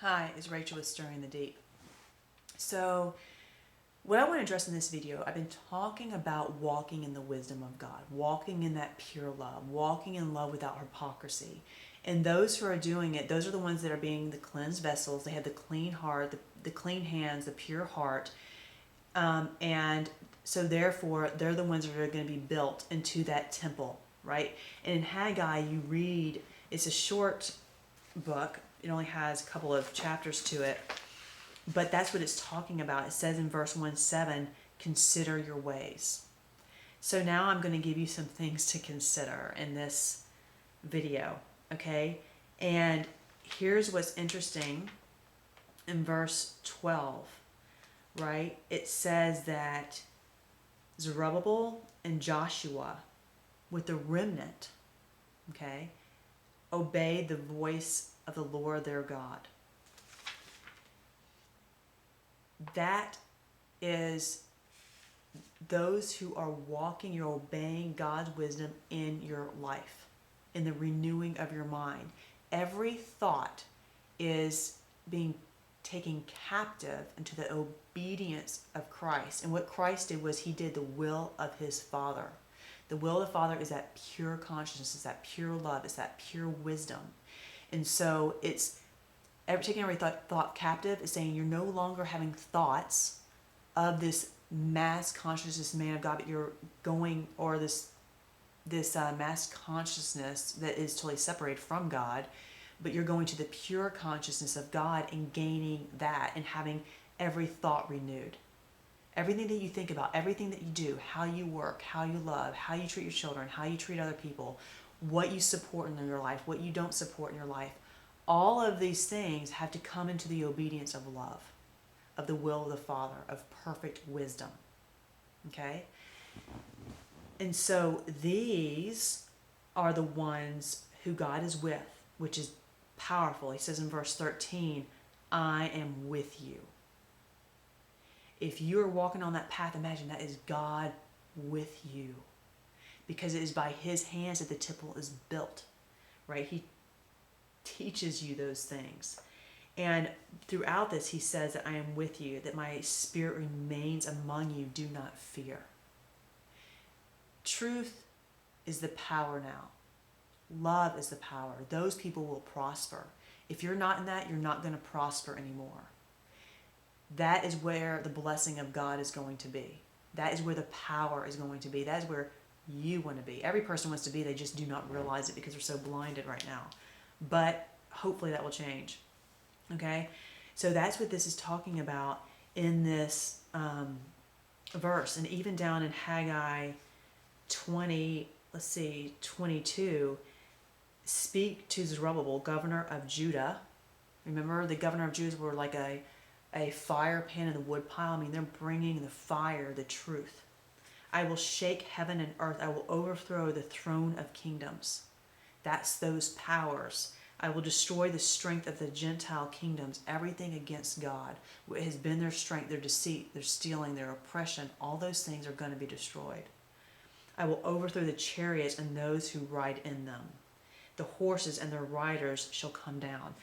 Hi, it's Rachel with Stirring the Deep. So, what I want to address in this video, I've been talking about walking in the wisdom of God, walking in that pure love, walking in love without hypocrisy. And those who are doing it, those are the ones that are being the cleansed vessels. They have the clean heart, the clean hands, the pure heart. And so therefore, they're the ones that are going to be built into that temple, right? And in Haggai, you read, it's a short book. It only has a couple of chapters to it, but that's what it's talking about. It says in verse 1:7, consider your ways. So now I'm going to give you some things to consider in this video, okay? And here's what's interesting in verse 12, right? It says that Zerubbabel and Joshua with the remnant, okay, obeyed the voice of the Lord their God. That is those who are walking, you're obeying God's wisdom in your life, in the renewing of your mind. Every thought is being taken captive into the obedience of Christ. And what Christ did was he did the will of his Father. The will of the Father is that pure consciousness, is that pure love, is that pure wisdom. And so it's taking every thought captive is saying you're no longer having thoughts of this mass consciousness man of God, but you're going, or this mass consciousness that is totally separated from God, but you're going to the pure consciousness of God and gaining that and having every thought renewed. Everything that you think about, everything that you do, how you work, how you love, how you treat your children, how you treat other people, what you support in your life, what you don't support in your life, all of these things have to come into the obedience of love, of the will of the Father, of perfect wisdom. Okay? And so these are the ones who God is with, which is powerful. He says in verse 13, I am with you. If you are walking on that path, imagine that is God with you. Because it is by his hands that the temple is built, right? He teaches you those things. And throughout this, he says that I am with you, that my spirit remains among you. Do not fear. Truth is the power now. Love is the power. Those people will prosper. If you're not in that, you're not going to prosper anymore. That is where the blessing of God is going to be. That is where the power is going to be. That is where you want to be. Every person wants to be, they just do not realize it because they're so blinded right now. But hopefully that will change. Okay? So that's what this is talking about in this verse. And even down in Haggai 22, speak to Zerubbabel, governor of Judah. Remember, the governor of Judah were like a fire pan in the wood pile. I mean, they're bringing the fire, the truth. I will shake heaven and earth. I will overthrow the throne of kingdoms. That's those powers. I will destroy the strength of the Gentile kingdoms, everything against God. What has been their strength, their deceit, their stealing, their oppression, all those things are going to be destroyed. I will overthrow the chariots and those who ride in them. The horses and their riders shall come down.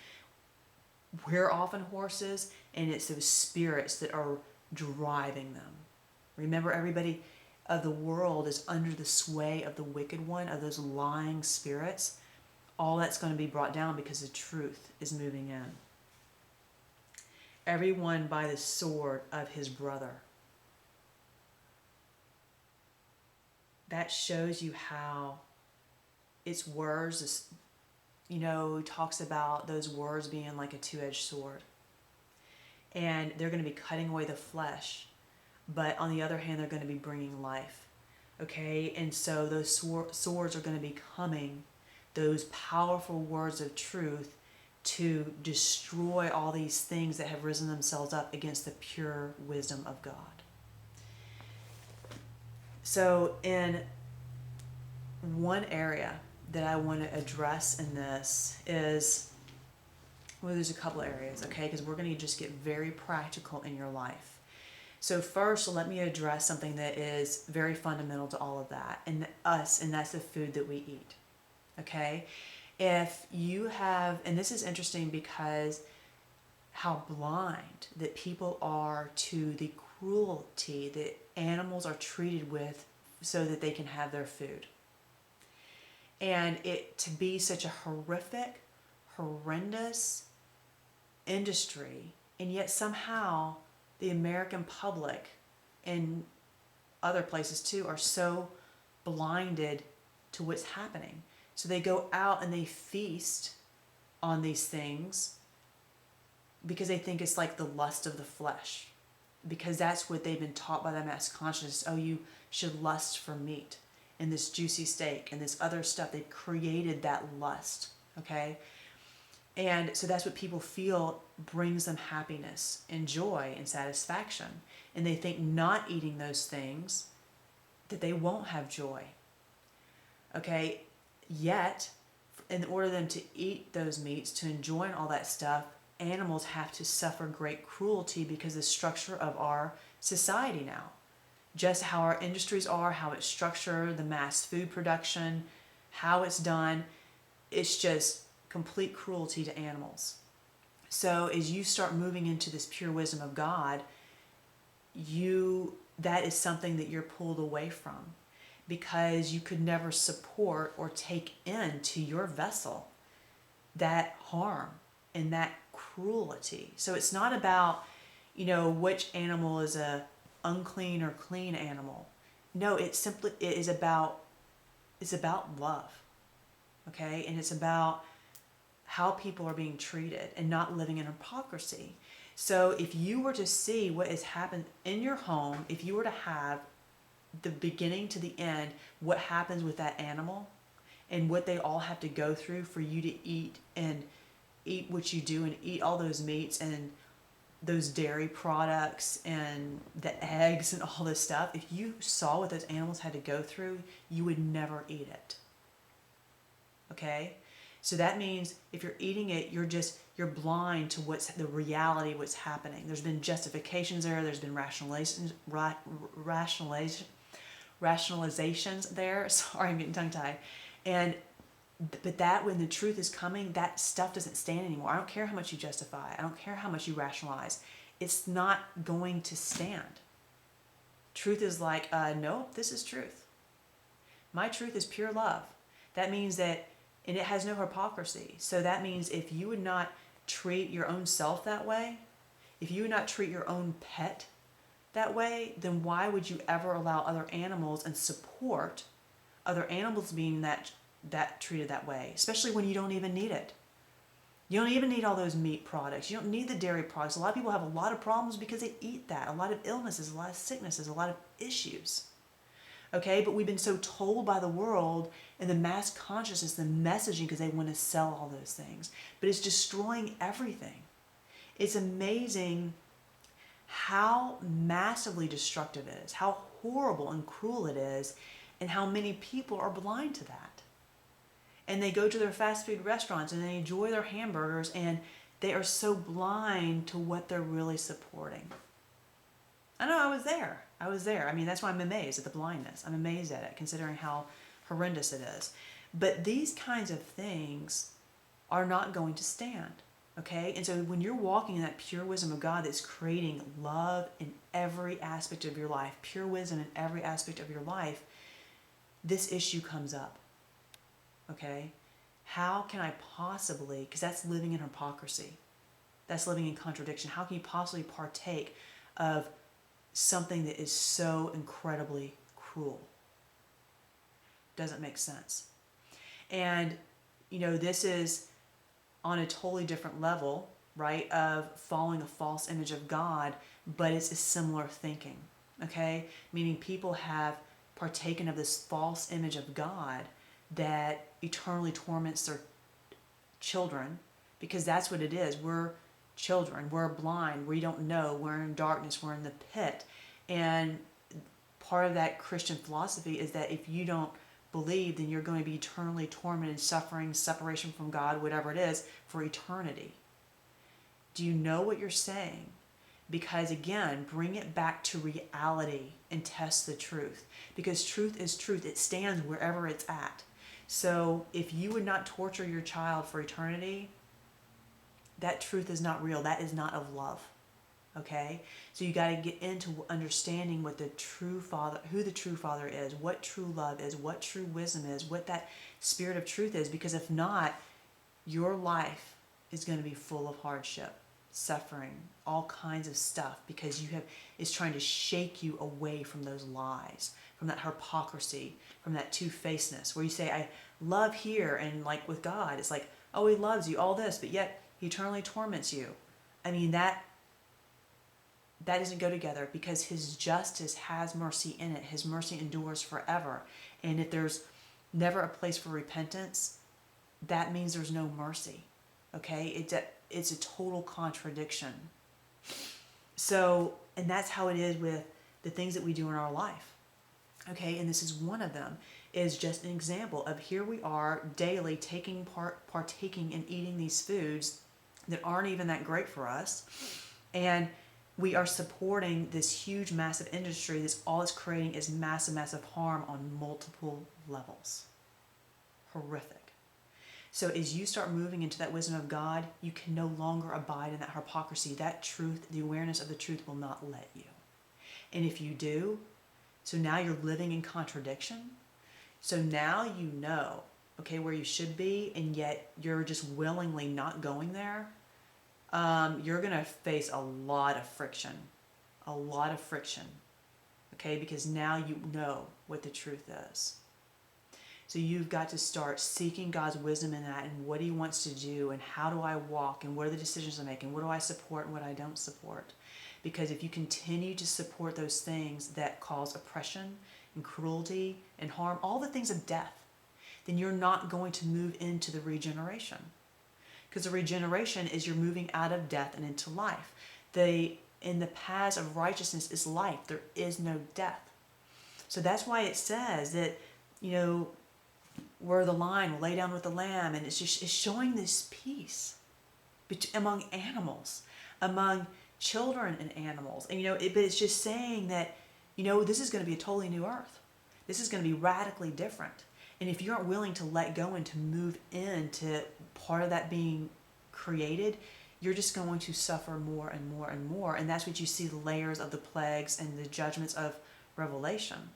We're often horses, and it's those spirits that are driving them. Remember, everybody of the world is under the sway of the wicked one, of those lying spirits. All that's going to be brought down because the truth is moving in. Everyone by the sword of his brother. That shows you how it's words. He talks about those words being like a two-edged sword. And they're going to be cutting away the flesh. But on the other hand, they're going to be bringing life. Okay? And so those swords are going to be coming, those powerful words of truth, to destroy all these things that have risen themselves up against the pure wisdom of God. So in one area that I want to address in this is, well, there's a couple areas, okay? Because we're going to just get very practical in your life. So first, let me address something that is very fundamental to all of that, and that's the food that we eat, okay? If you have, and this is interesting because how blind that people are to the cruelty that animals are treated with so that they can have their food. And it to be such a horrific, horrendous industry, and yet somehow the American public and other places too are so blinded to what's happening. So they go out and they feast on these things because they think it's like the lust of the flesh, because that's what they've been taught by the mass consciousness. Oh, you should lust for meat and this juicy steak and this other stuff. They've created that lust, okay? And so that's what people feel brings them happiness and joy and satisfaction. And they think not eating those things that they won't have joy, okay? Yet, in order for them to eat those meats, to enjoy all that stuff, animals have to suffer great cruelty because of the structure of our society now. Just how our industries are, how it's structured, the mass food production, how it's done, it's just complete cruelty to animals. So as you start moving into this pure wisdom of God, that is something that you're pulled away from, because you could never support or take into your vessel that harm and that cruelty. So it's not about, which animal is a unclean or clean animal. No, it is about love. Okay? And it's about how people are being treated and not living in hypocrisy. So if you were to see what has happened in your home, if you were to have the beginning to the end, what happens with that animal and what they all have to go through for you to eat what you do and eat all those meats and those dairy products and the eggs and all this stuff, if you saw what those animals had to go through, you would never eat it. Okay? So that means if you're eating it, you're blind to what's the reality of what's happening. There's been justifications there. There's been rationalizations there. Sorry, I'm getting tongue-tied. But that when the truth is coming, that stuff doesn't stand anymore. I don't care how much you justify. I don't care how much you rationalize. It's not going to stand. Truth is like, no, this is truth. My truth is pure love. That means that, and it has no hypocrisy. So that means if you would not treat your own self that way, if you would not treat your own pet that way, then why would you ever allow other animals and support other animals being that treated that way, especially when you don't even need it? You don't even need all those meat products. You don't need the dairy products. A lot of people have a lot of problems because they eat that. A lot of illnesses, a lot of sicknesses, a lot of issues. Okay, but we've been so told by the world and the mass consciousness, the messaging, because they want to sell all those things. But it's destroying everything. It's amazing how massively destructive it is, how horrible and cruel it is, and how many people are blind to that. And they go to their fast food restaurants and they enjoy their hamburgers, and they are so blind to what they're really supporting. I know, I was there. I mean, that's why I'm amazed at the blindness. I'm amazed at it, considering how horrendous it is. But these kinds of things are not going to stand, okay? And so when you're walking in that pure wisdom of God that's creating love in every aspect of your life, pure wisdom in every aspect of your life, this issue comes up, okay? How can I possibly, because that's living in hypocrisy. That's living in contradiction. How can you possibly partake of something that is so incredibly cruel? Doesn't make sense. And, this is on a totally different level, right, of following a false image of God, but it's a similar thinking, okay? Meaning people have partaken of this false image of God that eternally torments their children, because that's what it is. We're children. We're blind. We don't know. We're in darkness. We're in the pit. And part of that Christian philosophy is that if you don't believe, then you're going to be eternally tormented, suffering, separation from God, whatever it is, for eternity. Do you know what you're saying? Because again, bring it back to reality and test the truth. Because truth is truth. It stands wherever it's at. So if you would not torture your child for eternity, that truth is not real. That is not of love. Okay? So you got to get into understanding what the true Father, who the true Father is, what true love is, what true wisdom is, what that spirit of truth is. Because if not, your life is going to be full of hardship, suffering, all kinds of stuff, because it's trying to shake you away from those lies, from that hypocrisy, from that two-facedness, where you say, I love here, and like with God, it's like, oh, he loves you, all this, but yet he eternally torments you. I mean, that doesn't go together, because his justice has mercy in it. His mercy endures forever. And if there's never a place for repentance, that means there's no mercy. Okay? It's a total contradiction. So, and that's how it is with the things that we do in our life. Okay? And this is one of them, is just an example of here we are daily partaking and eating these foods that aren't even that great for us. And we are supporting this huge, massive industry that's all it's creating is massive, massive harm on multiple levels. Horrific. So as you start moving into that wisdom of God, you can no longer abide in that hypocrisy. That truth, the awareness of the truth will not let you. And if you do, so now you're living in contradiction. So now you know, okay, where you should be, and yet you're just willingly not going there. You're going to face a lot of friction, okay, because now you know what the truth is. So you've got to start seeking God's wisdom in that, and what he wants to do, and how do I walk, and what are the decisions I make, and what do I support and what I don't support. Because if you continue to support those things that cause oppression and cruelty and harm, all the things of death, then you're not going to move into the regeneration. Because the regeneration is you're moving out of death and into life. In the paths of righteousness is life. There is no death. So that's why it says that, where the lion will lay down with the lamb, and it's showing this peace among animals, among children and animals. And but it's just saying that, this is going to be a totally new earth. This is going to be radically different. And if you aren't willing to let go and to move into part of that being created, you're just going to suffer more and more and more. And that's what you see, the layers of the plagues and the judgments of Revelation.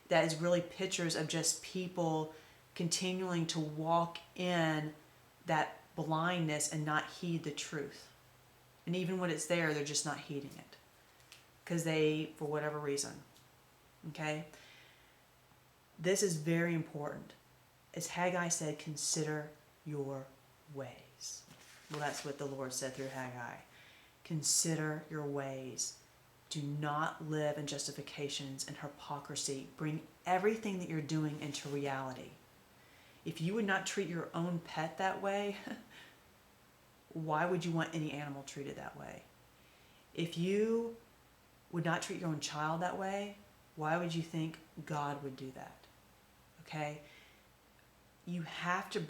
That is really pictures of just people continuing to walk in that blindness and not heed the truth. And even when it's there, they're just not heeding it. Because for whatever reason. Okay? This is very important. As Haggai said, consider your ways. Well, that's what the Lord said through Haggai. Consider your ways. Do not live in justifications and hypocrisy. Bring everything that you're doing into reality. If you would not treat your own pet that way, why would you want any animal treated that way? If you would not treat your own child that way, why would you think God would do that? Okay? You have to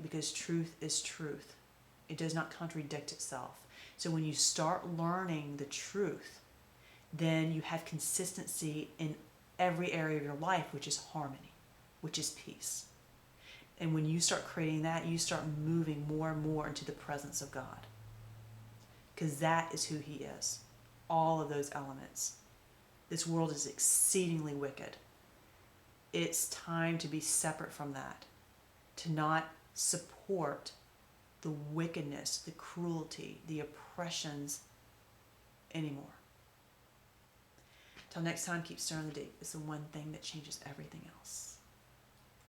because truth is truth. It does not contradict itself. So when you start learning the truth, then you have consistency in every area of your life, which is harmony, which is peace. And when you start creating that, you start moving more and more into the presence of God. Because that is who he is. All of those elements. This world is exceedingly wicked. It's time to be separate from that. To not support the wickedness, the cruelty, the oppressions anymore. Till next time, keep stirring the deep. It's the one thing that changes everything else.